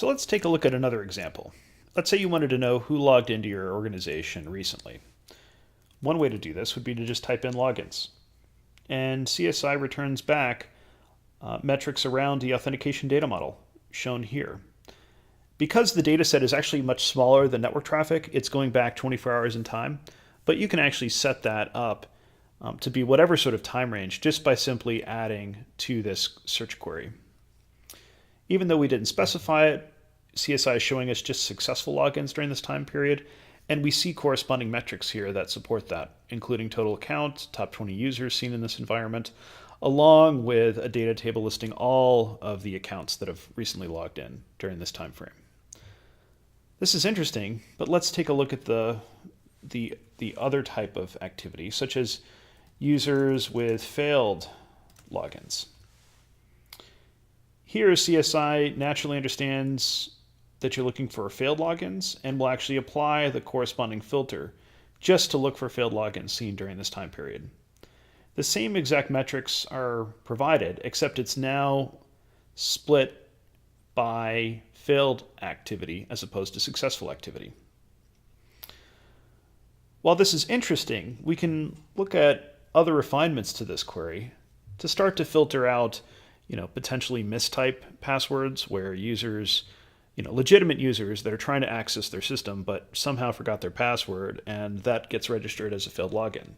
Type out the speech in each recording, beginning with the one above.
So let's take a look at another example. Let's say you wanted to know who logged into your organization recently. One way to do this would be to just type in logins. And CSI returns back metrics around the authentication data model, shown here. Because the data set is actually much smaller than network traffic, it's going back 24 hours in time, but you can actually set that up to be whatever sort of time range just by simply adding to this search query. Even though we didn't specify it, CSI is showing us just successful logins during this time period, and we see corresponding metrics here that support that, including total accounts, top 20 users seen in this environment, along with a data table listing all of the accounts that have recently logged in during this time frame. This is interesting, but let's take a look at the other type of activity, such as users with failed logins. Here, CSI naturally understands that you're looking for failed logins and will actually apply the corresponding filter just to look for failed logins seen during this time period. The same exact metrics are provided, except it's now split by failed activity as opposed to successful activity. While this is interesting, we can look at other refinements to this query to start to filter out, potentially mistype passwords where users, legitimate users that are trying to access their system but somehow forgot their password, and that gets registered as a failed login.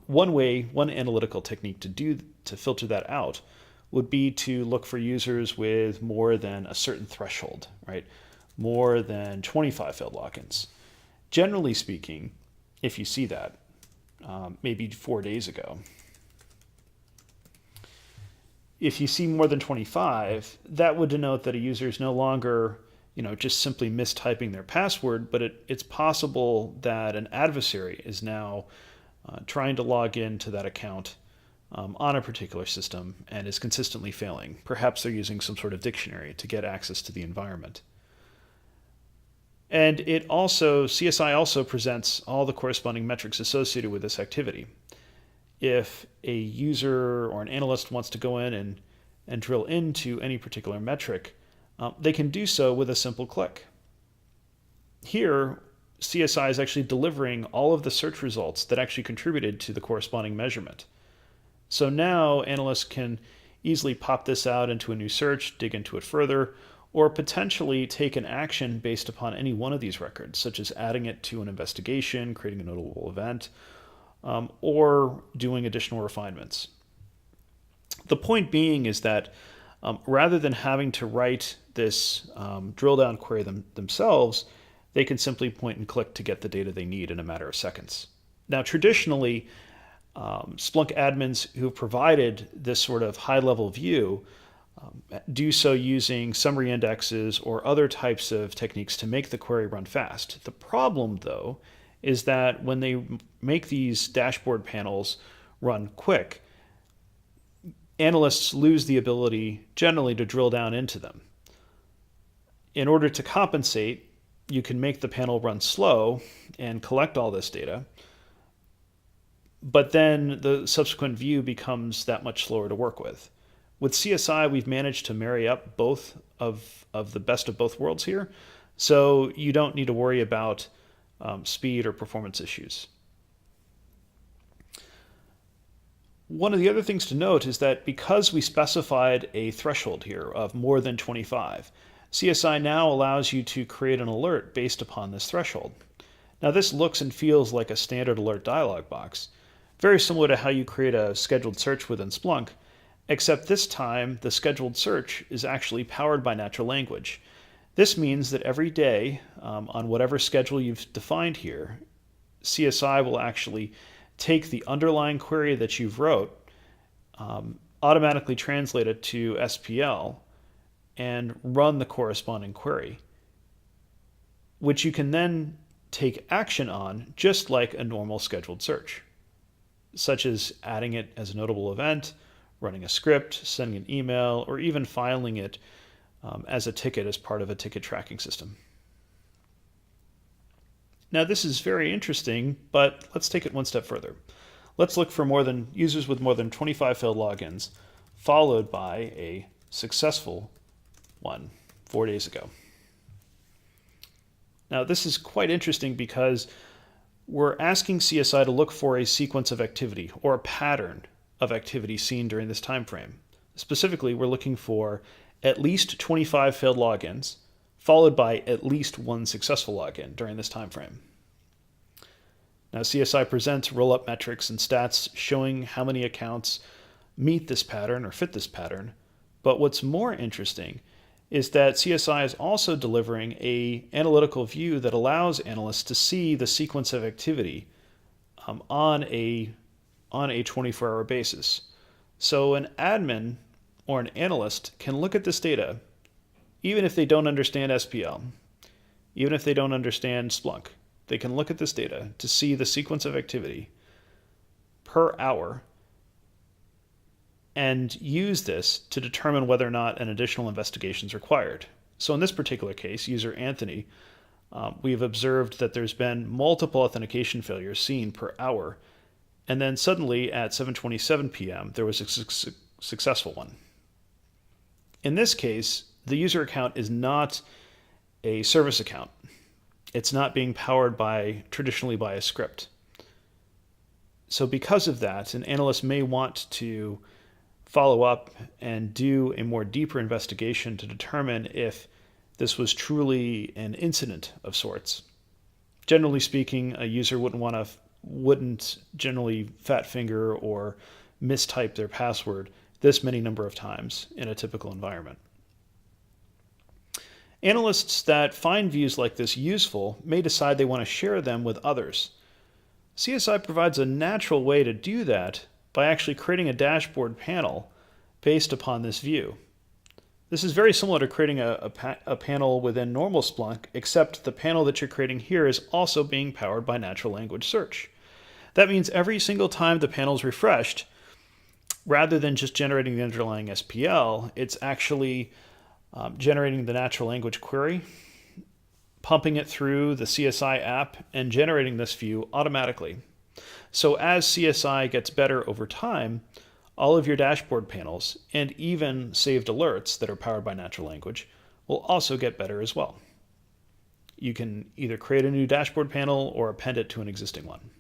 One analytical technique to filter that out would be to look for users with more than a certain threshold, right? More than 25 failed logins. Generally speaking, if you see that, maybe 4 days ago, if you see more than 25, that would denote that a user is no longer, just simply mistyping their password, but it's possible that an adversary is now trying to log into that account on a particular system and is consistently failing. Perhaps they're using some sort of dictionary to get access to the environment. And CSI also presents all the corresponding metrics associated with this activity. If a user or an analyst wants to go in and drill into any particular metric, they can do so with a simple click. Here, CSI is actually delivering all of the search results that actually contributed to the corresponding measurement. So now analysts can easily pop this out into a new search, dig into it further, or potentially take an action based upon any one of these records, such as adding it to an investigation, creating a notable event, or doing additional refinements. The point being is that rather than having to write this drill down query themselves, they can simply point and click to get the data they need in a matter of seconds. Now, traditionally, Splunk admins who have provided this sort of high-level view do so using summary indexes or other types of techniques to make the query run fast. The problem, though, is that when they make these dashboard panels run quick, analysts lose the ability generally to drill down into them. In order to compensate, you can make the panel run slow and collect all this data, but then the subsequent view becomes that much slower to work with. With CSI, we've managed to marry up both of the best of both worlds here, so you don't need to worry about speed or performance issues. One of the other things to note is that because we specified a threshold here of more than 25, CSI now allows you to create an alert based upon this threshold. Now, this looks and feels like a standard alert dialog box, very similar to how you create a scheduled search within Splunk, except this time the scheduled search is actually powered by natural language. This means that every day, on whatever schedule you've defined here, CSI will actually take the underlying query that you've wrote, automatically translate it to SPL, and run the corresponding query, which you can then take action on just like a normal scheduled search, such as adding it as a notable event, running a script, sending an email, or even filing it as a ticket as part of a ticket tracking system. Now, this is very interesting, but let's take it one step further. Let's look for users with more than 25 failed logins, followed by a successful one. 4 days ago. Now, this is quite interesting because we're asking CSI to look for a sequence of activity or a pattern of activity seen during this time frame. Specifically, we're looking for at least 25 failed logins, followed by at least one successful login during this time frame. Now, CSI presents roll-up metrics and stats showing how many accounts meet this pattern or fit this pattern. But what's more interesting is that CSI is also delivering an analytical view that allows analysts to see the sequence of activity on a 24-hour basis. So an admin or an analyst can look at this data, even if they don't understand SPL, even if they don't understand Splunk. They can look at this data to see the sequence of activity per hour and use this to determine whether or not an additional investigation is required. So in this particular case, user Anthony, we have observed that there's been multiple authentication failures seen per hour, and then suddenly at 7:27 p.m. there was a successful one. In this case, the user account is not a service account. It's not being powered traditionally by a script. So because of that, an analyst may want to follow up and do a more deeper investigation to determine if this was truly an incident of sorts. Generally speaking, a user wouldn't generally fat finger or mistype their password this many number of times in a typical environment. Analysts that find views like this useful may decide they want to share them with others. CSI provides a natural way to do that by actually creating a dashboard panel based upon this view. This is very similar to creating a panel within normal Splunk, except the panel that you're creating here is also being powered by natural language search. That means every single time the panel is refreshed, rather than just generating the underlying SPL, it's actually generating the natural language query, pumping it through the CSI app, and generating this view automatically. So as CSI gets better over time, all of your dashboard panels and even saved alerts that are powered by natural language will also get better as well. You can either create a new dashboard panel or append it to an existing one.